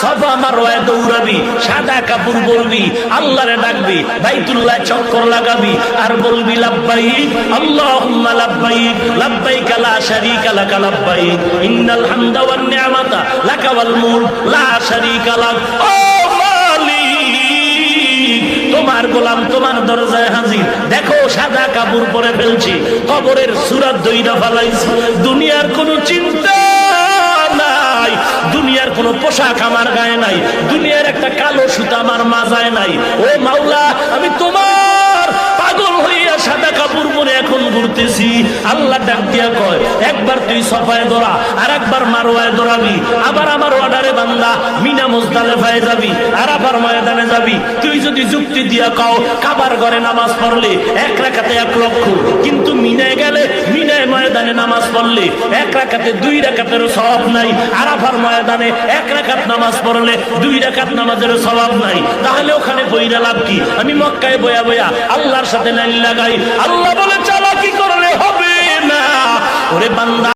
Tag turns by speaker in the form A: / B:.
A: সাফা মারওয়ায় দৌড়াবি, সাদা কাপড় পরবি, আল্লাহরে ডাকবি, বাইতুল্লাহ চক্কর লাগাবি আর বলবি লাব্বাইক আল্লাহুম্মা লাব্বাইক লাব্বাইক লা শারীকা লাক লাব্বাইক ইন্নাল হামদা ওয়ান নি'মাতা লাকা ওয়াল মুলক লা শারীকা লাক। ও মালিক, তোমার গোলাম তোমার দরজায় হাজির। দেখো সাদা কাপড় পরে ফেলছি, কবরের সূরা দইরা ফেলাইছি, দুনিয়ার কোনো চিন্তা নাই, দুনিয়ার কোনো পোশাক আমার গায়ে নাই, দুনিয়ার একটা কালো সুতা আমার মাজায় নাই। ও মাওলা, আমি তোমার পাগল হইয়া সাদা কাপড় পরে এখন ঘুরতেছি। আল্লাহ ডাক দিয়া কয়, একবার তুই সফায় দৌড়া, আর একবার মারওয়ায় দৌড়াবি, আবার আমার অর্ডারে বান্দা মিনা মুজদালিফায় যাবি, আরাফার ময়দানে যাবি। তুই যদি যুক্তি দিয়া কও কাবার ঘরে নামাজ পড়লে এক রাকাতে 1 লক্ষ, কিন্তু মিনায় গেলে মিনায় ময়দানে নামাজ পড়লে 1 রাকাতে 2 রাকাতেরও সওয়াব নাই, আরাফার ময়দানে 1 রাকাত নামাজ পড়লে 2 রাকাত নামাজেরও সওয়াব নাই, তাহলে ওখানে বইরা লাভ কি? আমি মক্কায় বয়া বয়া আল্লাহর সাথে লাইন লাগাই। আল্লাহ বলে